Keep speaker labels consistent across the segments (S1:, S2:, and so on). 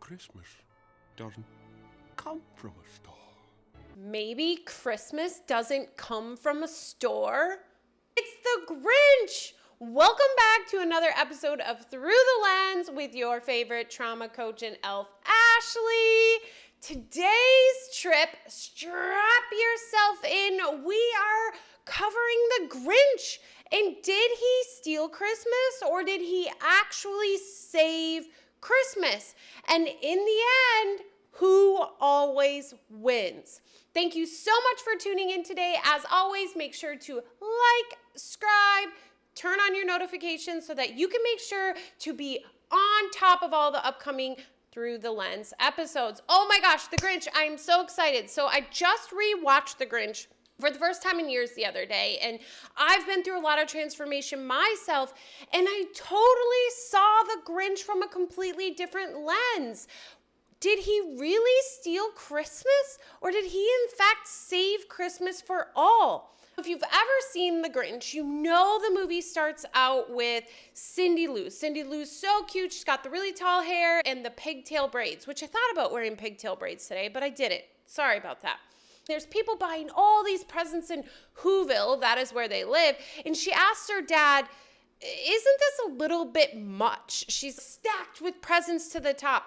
S1: Christmas doesn't come from a store.
S2: Maybe Christmas doesn't come from a store? It's the Grinch! Welcome back to another episode of Through the Lens with your favorite trauma coach and elf, Ashley. Today's trip, strap yourself in. We are covering the Grinch. And did he steal Christmas or did he actually save Christmas? And in the end, who always wins? Thank you so much for tuning in today. As always, make sure to like, subscribe, turn on your notifications so that you can make sure to be on top of all the upcoming Through the Lens episodes. Oh my gosh, The Grinch, I'm so excited. So I just rewatched The Grinch for the first time in years the other day, and I've been through a lot of transformation myself, and I totally saw The Grinch from a completely different lens. Did he really steal Christmas, or did he in fact save Christmas for all? If you've ever seen The Grinch, you know the movie starts out with Cindy Lou. Cindy Lou's so cute. She's got the really tall hair and the pigtail braids, which I thought about wearing pigtail braids today, but I didn't. Sorry about that. There's people buying all these presents in Whoville, that is where they live, and she asked her dad, isn't this a little bit much? She's stacked with presents to the top.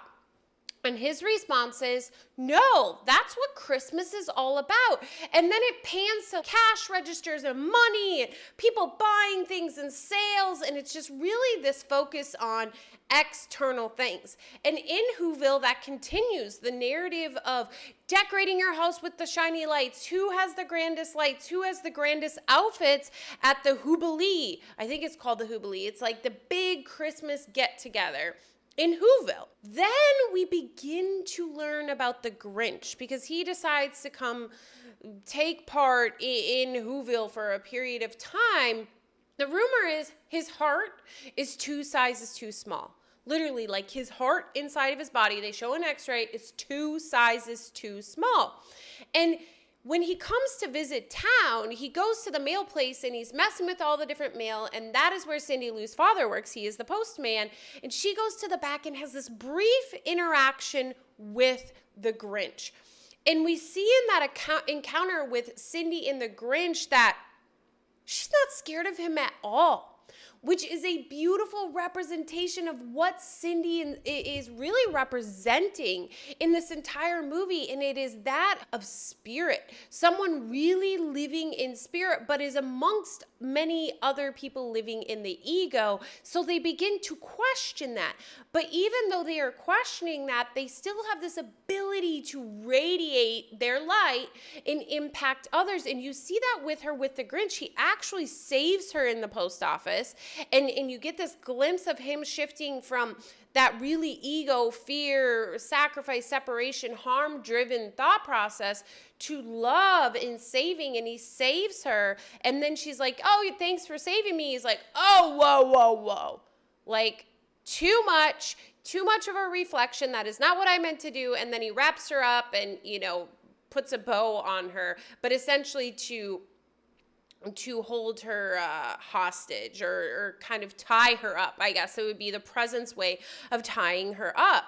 S2: And his response is, no, that's what Christmas is all about. And then it pans to cash registers and money and people buying things and sales. And it's just really this focus on external things. And in Whoville, that continues the narrative of decorating your house with the shiny lights. Who has the grandest lights? Who has the grandest outfits at the Whoville? I think it's called the Whoville. It's like the big Christmas get together in Whoville. Then we begin to learn about the Grinch because he decides to come take part in Whoville for a period of time. The rumor is his heart is 2 sizes too small. Literally, like his heart inside of his body, they show an x-ray, is 2 sizes too small. And when he comes to visit town, he goes to the mail place and he's messing with all the different mail, and that is where Cindy Lou's father works. He is the postman, and she goes to the back and has this brief interaction with the Grinch. And we see in that encounter with Cindy and the Grinch that she's not scared of him at all, which is a beautiful representation of what Cindy is really representing in this entire movie. And it is that of spirit, someone really living in spirit, but is amongst many other people living in the ego. So they begin to question that. But even though they are questioning that, they still have this ability to radiate their light and impact others. And you see that with her with the Grinch. He actually saves her in the post office. And you get this glimpse of him shifting from that really ego, fear, sacrifice, separation, harm-driven thought process to love and saving, and he saves her. And then she's like, oh, thanks for saving me. He's like, oh, whoa. Like, too much of a reflection. That is not what I meant to do. And then he wraps her up and, puts a bow on her, but essentially to hold her hostage or kind of tie her up. I guess it would be the presence way of tying her up.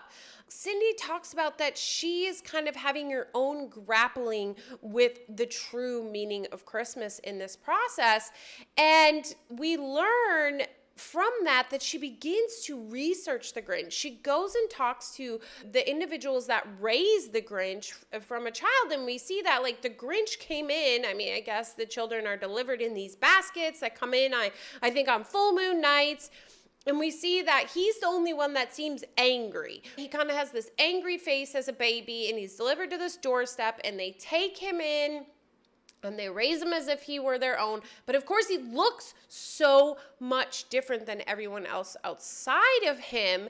S2: Cindy talks about that she is kind of having her own grappling with the true meaning of Christmas in this process. And we learn from that she begins to research the Grinch. She goes and talks to the individuals that raised the Grinch from a child, and we see that like the Grinch came in. I mean, I guess the children are delivered in these baskets that come in, I think on full moon nights. And we see that he's the only one that seems angry. He kind of has this angry face as a baby, and he's delivered to this doorstep, and they take him in and they raise him as if he were their own. But of course, he looks so much different than everyone else outside of him.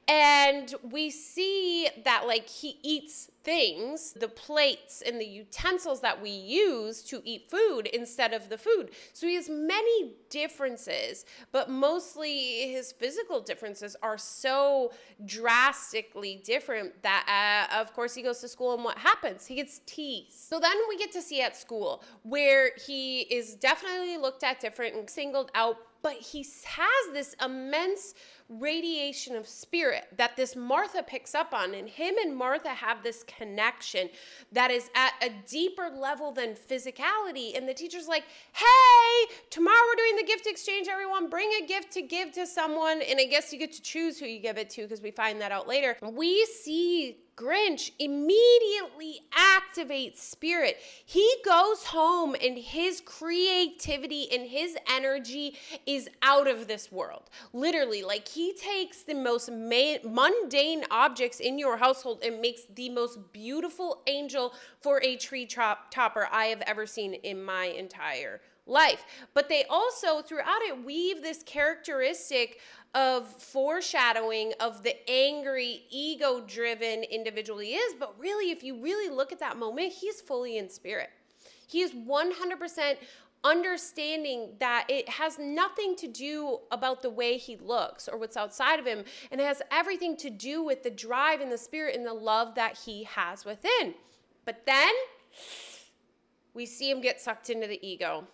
S2: And we see that like he eats things, the plates and the utensils that we use to eat food instead of the food. So he has many differences, but mostly his physical differences are so drastically different that, of course, he goes to school, and what happens? He gets teased. So then we get to see at school where he is definitely looked at different and singled out, but he has this immense radiation of spirit that this Martha picks up on. And him and Martha have this connection that is at a deeper level than physicality. And the teacher's like, hey, tomorrow we're doing the gift exchange, everyone. Bring a gift to give to someone. And I guess you get to choose who you give it to because we find that out later. We see Grinch immediately activates spirit. He goes home and his creativity and his energy is out of this world. Literally, like he takes the most mundane objects in your household and makes the most beautiful angel for a tree topper I have ever seen in my entire life. But they also, throughout it, weave this characteristic of foreshadowing of the angry, ego-driven individual he is. But really, if you really look at that moment, he's fully in spirit. He is 100% understanding that it has nothing to do about the way he looks or what's outside of him, and it has everything to do with the drive and the spirit and the love that he has within. But then we see him get sucked into the ego.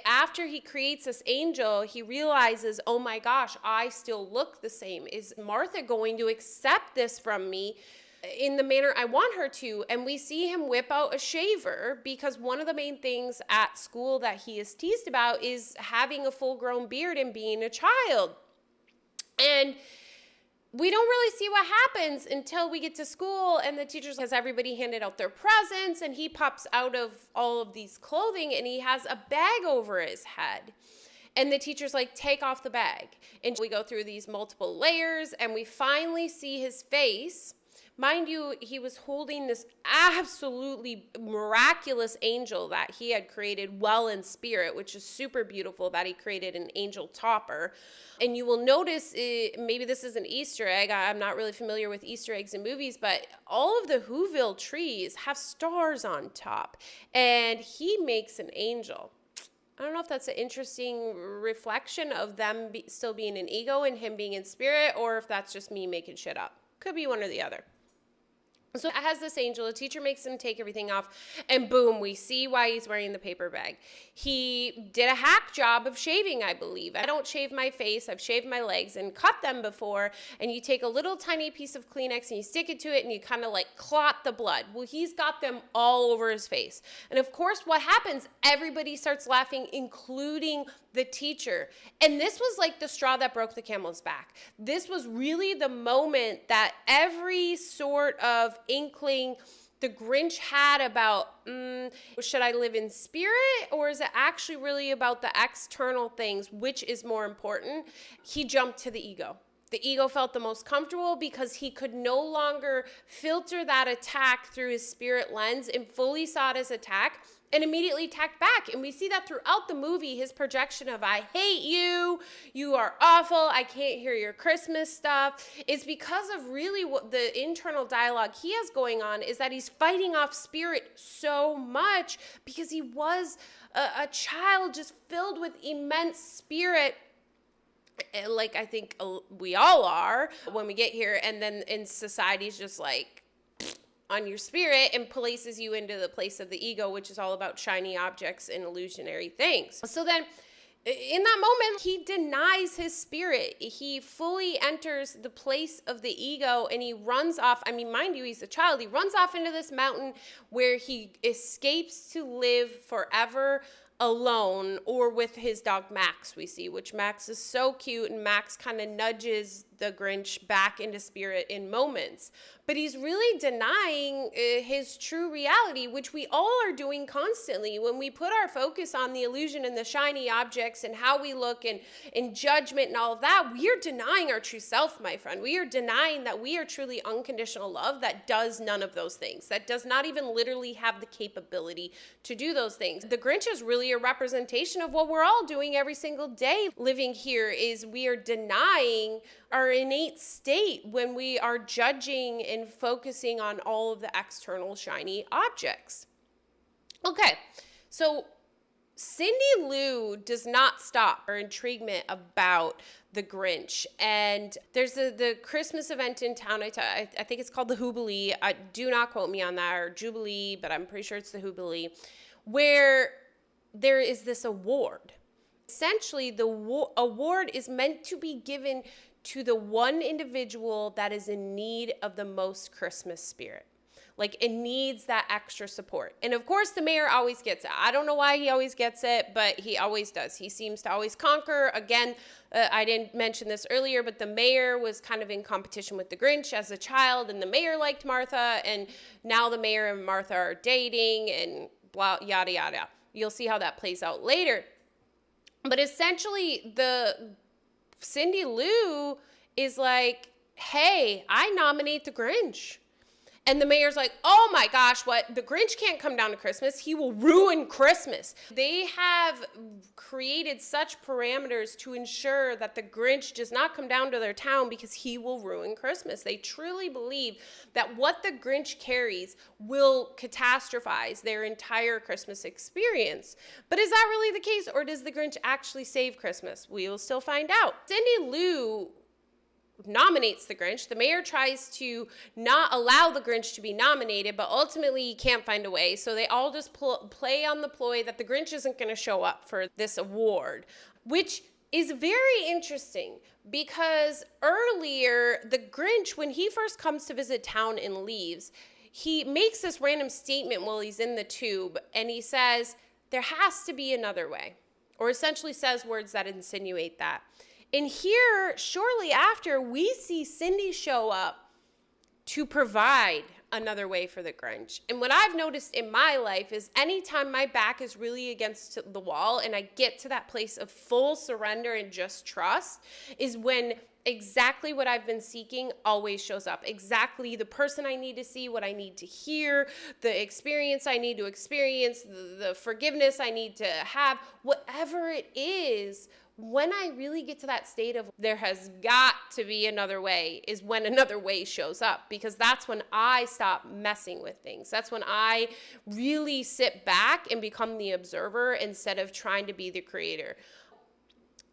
S2: After he creates this angel, he realizes, oh my gosh, I still look the same. Is Martha going to accept this from me in the manner I want her to? And we see him whip out a shaver because one of the main things at school that he is teased about is having a full-grown beard and being a child. And we don't really see what happens until we get to school and the teacher has everybody handed out their presents and he pops out of all of these clothing and he has a bag over his head. And the teacher's like, take off the bag. And we go through these multiple layers and we finally see his face. Mind you, he was holding this absolutely miraculous angel that he had created well in spirit, which is super beautiful that he created an angel topper. And you will notice, maybe this is an Easter egg. I'm not really familiar with Easter eggs in movies, but all of the Whoville trees have stars on top. And he makes an angel. I don't know if that's an interesting reflection of them still being in ego and him being in spirit, or if that's just me making shit up. Could be one or the other. So it has this angel, the teacher makes him take everything off, and boom, we see why he's wearing the paper bag. He did a hack job of shaving, I believe. I don't shave my face, I've shaved my legs and cut them before, and you take a little tiny piece of Kleenex and you stick it to it and you kind of like clot the blood. Well, he's got them all over his face. And of course, what happens? Everybody starts laughing, including the teacher. And this was like the straw that broke the camel's back. This was really the moment that every sort of inkling the Grinch had about, should I live in spirit, or is it actually really about the external things? Which is more important? He jumped to the ego. The ego felt the most comfortable because he could no longer filter that attack through his spirit lens and fully saw it as attack and immediately attacked back. And we see that throughout the movie, his projection of, I hate you, you are awful, I can't hear your Christmas stuff. It's because of really what the internal dialogue he has going on is that he's fighting off spirit so much because he was a child just filled with immense spirit. Like I think we all are when we get here, and then in society's just like on your spirit and places you into the place of the ego, which is all about shiny objects and illusionary things. So then in that moment, he denies his spirit. He fully enters the place of the ego and he runs off. I mean, mind you, he's a child. He runs off into this mountain where he escapes to live forever alone, or with his dog Max, we see, which Max is so cute, and Max kind of nudges the Grinch back into spirit in moments. But he's really denying his true reality, which we all are doing constantly. When we put our focus on the illusion and the shiny objects and how we look and in judgment and all of that, we are denying our true self, my friend. We are denying that we are truly unconditional love that does none of those things, that does not even literally have the capability to do those things. The Grinch is really a representation of what we're all doing every single day living here, is we are denying our innate state when we are judging and focusing on all of the external shiny objects. Okay, so Cindy Lou does not stop her intriguement about the Grinch. And there's the Christmas event in town. I think it's called the Whoville. Do not quote me on that, or Jubilee, but I'm pretty sure it's the Whoville, where there is this award. Essentially, the award is meant to be given to the one individual that is in need of the most Christmas spirit. Like, it needs that extra support. And of course, the mayor always gets it. I don't know why he always gets it, but he always does. He seems to always conquer. Again, I didn't mention this earlier, but the mayor was kind of in competition with the Grinch as a child, and the mayor liked Martha, and now the mayor and Martha are dating, and blah, yada, yada. You'll see how that plays out later. But essentially, the Cindy Lou is like, hey, I nominate the Grinch. And the mayor's like, oh my gosh, what? The Grinch can't come down to Christmas. He will ruin Christmas. They have created such parameters to ensure that the Grinch does not come down to their town because he will ruin Christmas. They truly believe that what the Grinch carries will catastrophize their entire Christmas experience. But is that really the case, or does the Grinch actually save Christmas? We will still find out. Cindy Lou nominates the Grinch. The mayor tries to not allow the Grinch to be nominated, but ultimately he can't find a way. So they all just play on the ploy that the Grinch isn't going to show up for this award, which is very interesting because earlier the Grinch, when he first comes to visit town and leaves, he makes this random statement while he's in the tube, and he says, there has to be another way, or essentially says words that insinuate that. And here, shortly after, we see Cindy show up to provide another way for the Grinch. And what I've noticed in my life is anytime my back is really against the wall and I get to that place of full surrender and just trust is when exactly what I've been seeking always shows up. Exactly the person I need to see, what I need to hear, the experience I need to experience, the forgiveness I need to have, whatever it is. When I really get to that state of there has got to be another way is when another way shows up, because that's when I stop messing with things. That's when I really sit back and become the observer instead of trying to be the creator.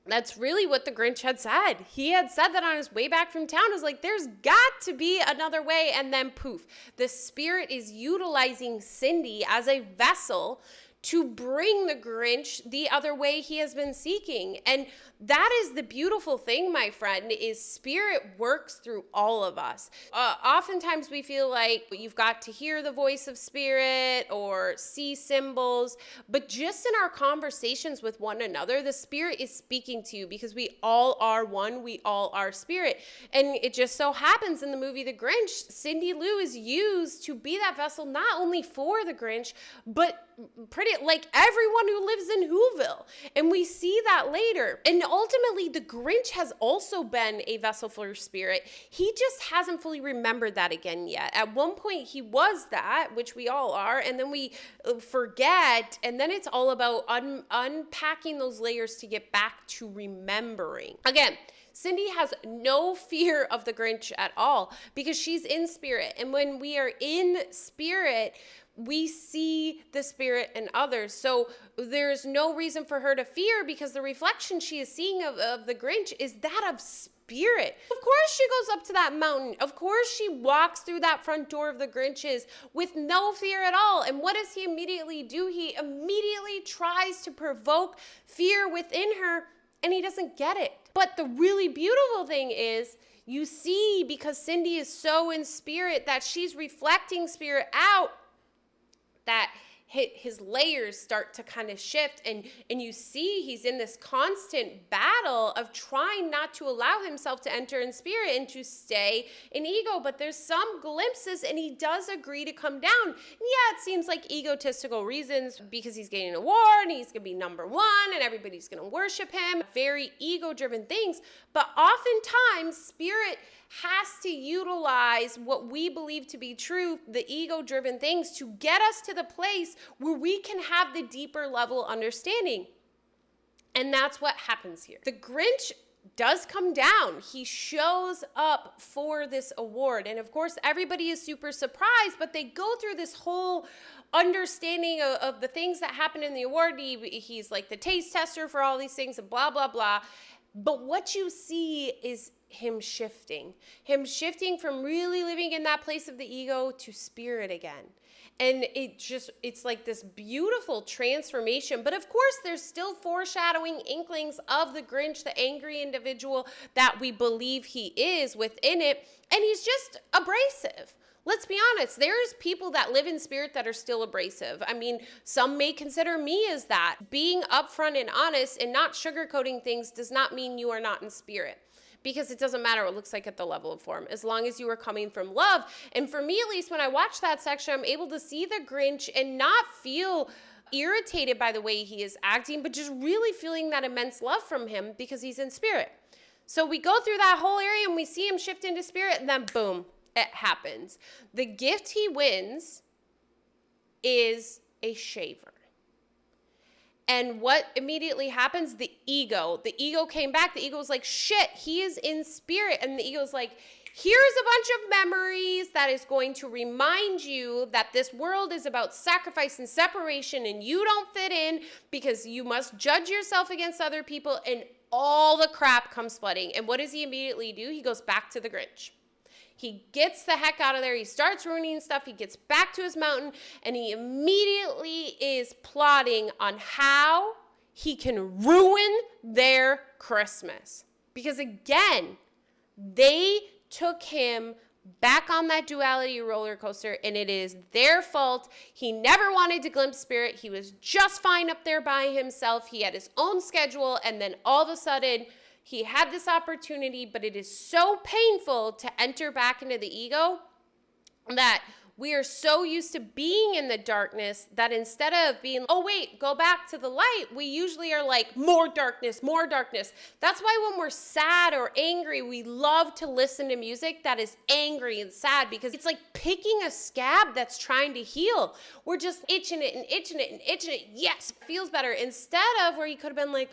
S2: That's really what the Grinch had said. He had said that on his way back from town. It was like, there's got to be another way. And then poof, the spirit is utilizing Cindy as a vessel to bring the Grinch the other way he has been seeking. And that is the beautiful thing, my friend, is spirit works through all of us. Oftentimes we feel like you've got to hear the voice of spirit or see symbols, but just in our conversations with one another, the spirit is speaking to you because we all are one, we all are spirit. And it just so happens in the movie The Grinch, Cindy Lou is used to be that vessel not only for the Grinch, but pretty like everyone who lives in Whoville. And we see that later. And ultimately, the Grinch has also been a vessel for spirit. He just hasn't fully remembered that again yet. At one point, he was that, which we all are, and then we forget, and then it's all about unpacking those layers to get back to remembering. Again, Cindy has no fear of the Grinch at all because she's in spirit. And when we are in spirit, we see the spirit in others. So there's no reason for her to fear because the reflection she is seeing of the Grinch is that of spirit. Of course she goes up to that mountain. Of course she walks through that front door of the Grinch's with no fear at all. And what does he immediately do? He immediately tries to provoke fear within her, and he doesn't get it. But the really beautiful thing is, you see, because Cindy is so in spirit that she's reflecting spirit out, that his layers start to kind of shift, and you see he's in this constant battle of trying not to allow himself to enter in spirit and to stay in ego. But there's some glimpses, and he does agree to come down. And yeah, it seems like egotistical reasons because he's getting an award and he's gonna be number one and everybody's gonna worship him. Very ego-driven things. But oftentimes spirit has to utilize what we believe to be true, the ego-driven things, to get us to the place where we can have the deeper level understanding. And that's what happens here. The Grinch does come down. He shows up for this award. And of course, everybody is super surprised, but they go through this whole understanding of the things that happen in the award. He's like the taste tester for all these things and blah, blah, blah. But what you see is him shifting from really living in that place of the ego to spirit again. And it's like this beautiful transformation. But of course, there's still foreshadowing inklings of the Grinch, the angry individual that we believe he is within it. And he's just abrasive. Let's be honest, there's people that live in spirit that are still abrasive. I mean, some may consider me as that. Being upfront and honest and not sugarcoating things does not mean you are not in spirit. Because it doesn't matter what it looks like at the level of form, as long as you are coming from love. And for me, at least, when I watch that section, I'm able to see the Grinch and not feel irritated by the way he is acting, but just really feeling that immense love from him because he's in spirit. So we go through that whole area and we see him shift into spirit, and then boom, it happens. The gift he wins is a shaver. And what immediately happens? The ego came back. The ego was like, shit, he is in spirit. And the ego's like, here's a bunch of memories that is going to remind you that this world is about sacrifice and separation, and you don't fit in because you must judge yourself against other people, and all the crap comes flooding. And what does he immediately do? He goes back to the Grinch. He gets the heck out of there. He starts ruining stuff. He gets back to his mountain, and he immediately is plotting on how he can ruin their Christmas. Because again, they took him back on that duality roller coaster, and it is their fault. He never wanted to glimpse spirit. He was just fine up there by himself. He had his own schedule, and then all of a sudden, he had this opportunity, but it is so painful to enter back into the ego that we are so used to being in the darkness that instead of being, oh, wait, go back to the light, we usually are like, more darkness, more darkness. That's why when we're sad or angry, we love to listen to music that is angry and sad, because it's like picking a scab that's trying to heal. We're just itching it and itching it and itching it. Yes, it feels better. Instead of where you could have been like,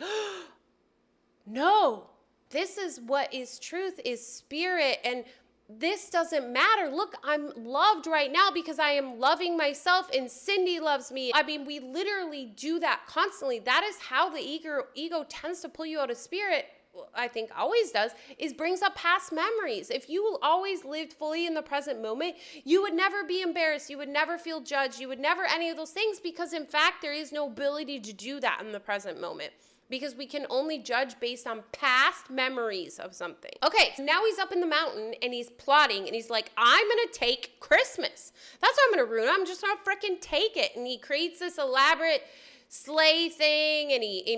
S2: no, this is what is truth, is spirit, and this doesn't matter. Look, I'm loved right now because I am loving myself, and Cindy loves me. I mean, we literally do that constantly. That is how the ego tends to pull you out of spirit. I think always does, is brings up past memories. If you always lived fully in the present moment, you would never be embarrassed. You would never feel judged. You would never any of those things, because in fact, there is no ability to do that in the present moment. Because we can only judge based on past memories of something. Okay, so now he's up in the mountain and he's plotting and he's like, I'm gonna take Christmas. That's what I'm gonna ruin. I'm just gonna freaking take it. And he creates this elaborate sleigh thing, and he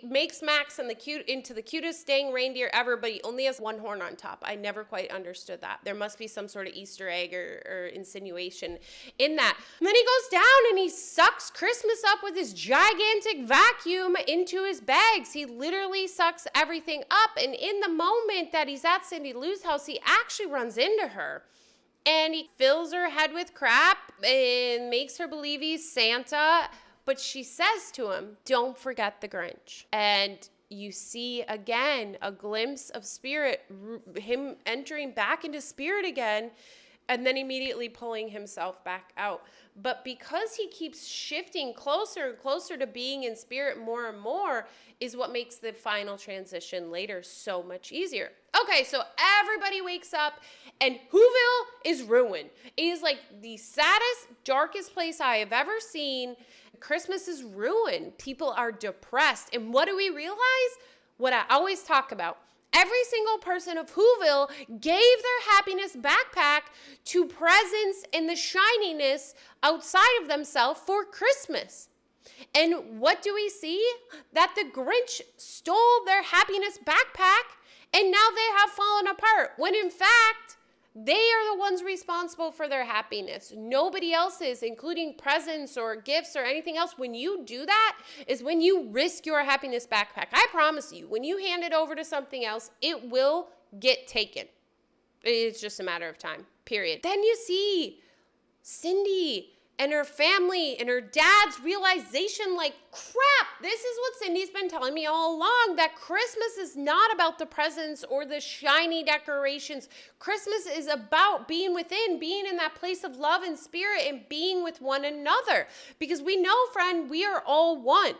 S2: makes Max into the cutest dang reindeer ever, but he only has one horn on top. I never quite understood that. There must be some sort of Easter egg or insinuation in that. And then he goes down and he sucks Christmas up with his gigantic vacuum into his bags. He literally sucks everything up, and in the moment that he's at Cindy Lou's house, he actually runs into her. And he fills her head with crap and makes her believe he's Santa. But she says to him, don't forget the Grinch. And you see again a glimpse of spirit, him entering back into spirit again, and then immediately pulling himself back out. But because he keeps shifting closer and closer to being in spirit more and more, is what makes the final transition later so much easier. Okay, so everybody wakes up and Whoville is ruined. It is like the saddest, darkest place I have ever seen. Christmas is ruined. People are depressed. And what do we realize? What I always talk about. Every single person of Whoville gave their happiness backpack to presents and the shininess outside of themselves for Christmas. And what do we see? That the Grinch stole their happiness backpack, and now they have fallen apart. When in fact, they are the ones responsible for their happiness. Nobody else is, including presents or gifts or anything else. When you do that is when you risk your happiness backpack. I promise you, when you hand it over to something else, it will get taken. It's just a matter of time, period. Then you see Cindy and her family and her dad's realization, like, crap, this is what Cindy's been telling me all along, that Christmas is not about the presents or the shiny decorations. Christmas is about being within, being in that place of love and spirit, and being with one another. Because we know, friend, we are all one.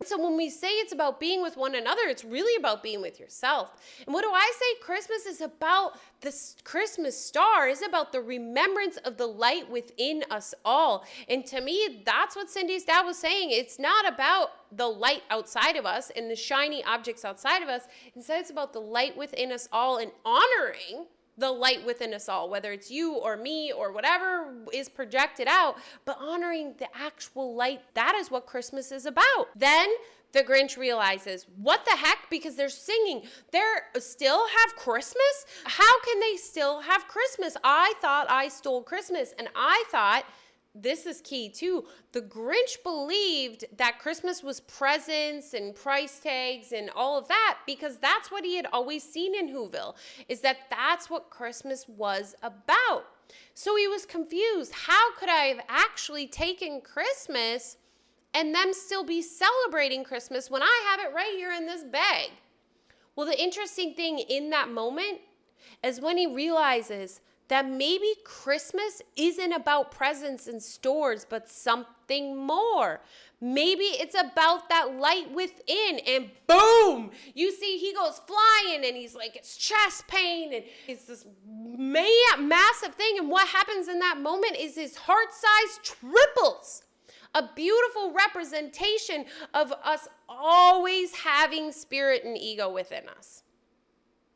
S2: So when we say it's about being with one another, it's really about being with yourself. And what do I say? Christmas is about this Christmas star, is about the remembrance of the light within us all. And to me, that's what Cindy's dad was saying. It's not about the light outside of us and the shiny objects outside of us. Instead, it's about the light within us all and honoring the light within us all, whether it's you or me or whatever is projected out, but honoring the actual light. That is what Christmas is about. Then the Grinch realizes, what the heck? Because they're singing. They're still have Christmas? How can they still have Christmas? I thought I stole Christmas. And I thought, this is key too, the Grinch believed that Christmas was presents and price tags and all of that because that's what he had always seen in Whoville, is that that's what Christmas was about. So he was confused. How could I have actually taken Christmas and them still be celebrating Christmas when I have it right here in this bag? Well, the interesting thing in that moment is when he realizes that maybe Christmas isn't about presents and stores, but something more. Maybe it's about that light within, and boom, you see he goes flying and he's like, it's chest pain and it's this massive thing. And what happens in that moment is his heart size triples. A beautiful representation of us always having spirit and ego within us.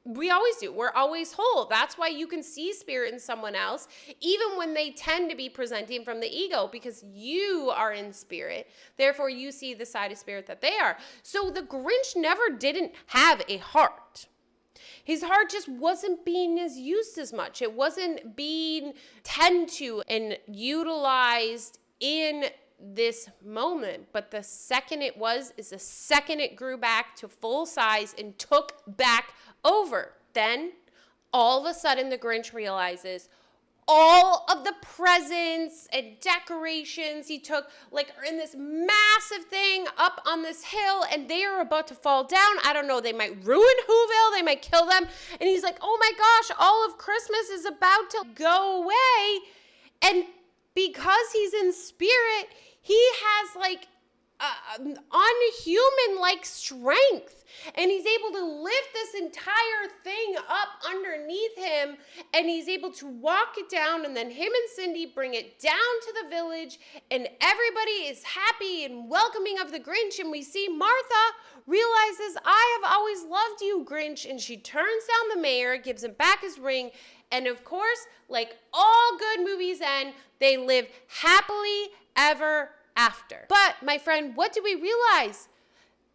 S2: We always do. We're always whole. That's why you can see spirit in someone else, even when they tend to be presenting from the ego, because you are in spirit. Therefore, you see the side of spirit that they are. So the Grinch never didn't have a heart. His heart just wasn't being used as much. It wasn't being tended to and utilized in this moment. But the second it was, is the second it grew back to full size and took back over. Then all of a sudden the Grinch realizes all of the presents and decorations he took, like, are in this massive thing up on this hill, and they are about to fall down. I don't know, they might ruin Whoville, they might kill them. And he's like, oh my gosh, all of Christmas is about to go away. And because he's in spirit, he has like unhuman-like strength, and he's able to lift this entire thing up underneath him, and he's able to walk it down, and then him and Cindy bring it down to the village, and everybody is happy and welcoming of the Grinch. And we see Martha realizes, I have always loved you, Grinch, and she turns down the mayor, gives him back his ring, and of course, like all good movies end, they live happily ever after. But my friend, what do we realize?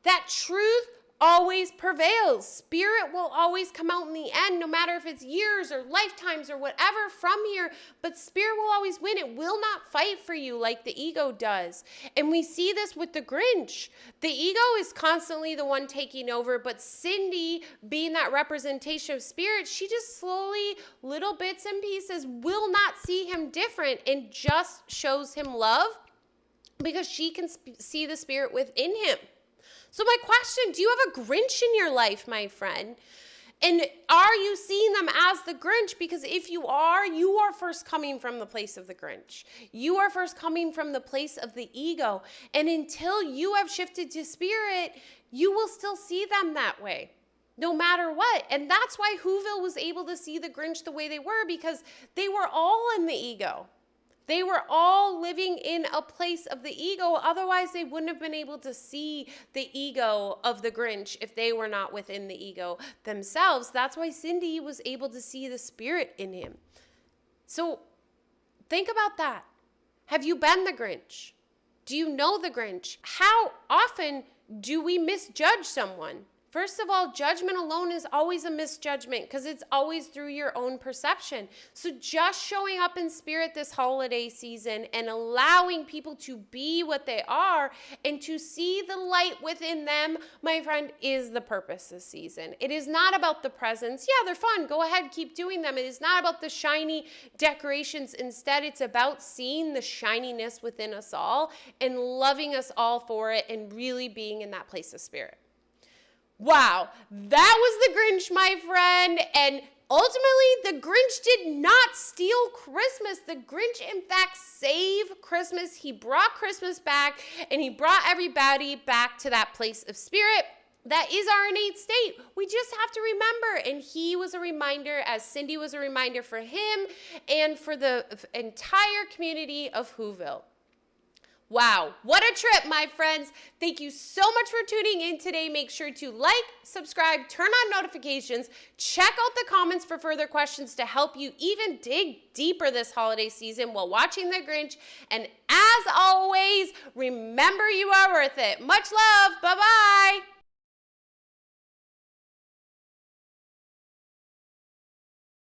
S2: That truth always prevails. Spirit will always come out in the end, no matter if it's years or lifetimes or whatever from here, but spirit will always win. It will not fight for you like the ego does. And we see this with the Grinch. The ego is constantly the one taking over, but Cindy, being that representation of spirit, she just slowly, little bits and pieces, will not see him different and just shows him love, because she can see the spirit within him. So my question, do you have a Grinch in your life, my friend? And are you seeing them as the Grinch? Because if you are first coming from the place of the Grinch. You are first coming from the place of the ego. And until you have shifted to spirit, you will still see them that way, no matter what. And that's why Whoville was able to see the Grinch the way they were, because they were all in the ego. They were all living in a place of the ego. Otherwise, they wouldn't have been able to see the ego of the Grinch if they were not within the ego themselves. That's why Cindy was able to see the spirit in him. So think about that. Have you been the Grinch? Do you know the Grinch? How often do we misjudge someone? First of all, judgment alone is always a misjudgment, because it's always through your own perception. So just showing up in spirit this holiday season and allowing people to be what they are and to see the light within them, my friend, is the purpose this season. It is not about the presents. Yeah, they're fun. Go ahead, keep doing them. It is not about the shiny decorations. Instead, it's about seeing the shininess within us all and loving us all for it and really being in that place of spirit. Wow, that was the Grinch, my friend, and Ultimately, the Grinch did not steal Christmas. The Grinch, in fact, saved Christmas. He brought Christmas back, and he brought everybody back to that place of spirit that is our innate state. We just have to remember. And he was a reminder, as Cindy was a reminder for him and for the entire community of Whoville. Wow, what a trip, my friends. Thank you so much for tuning in today. Make sure to like, subscribe, turn on notifications, check out the comments for further questions to help you even dig deeper this holiday season while watching The Grinch. And as always, remember you are worth it. Much love. Bye-bye.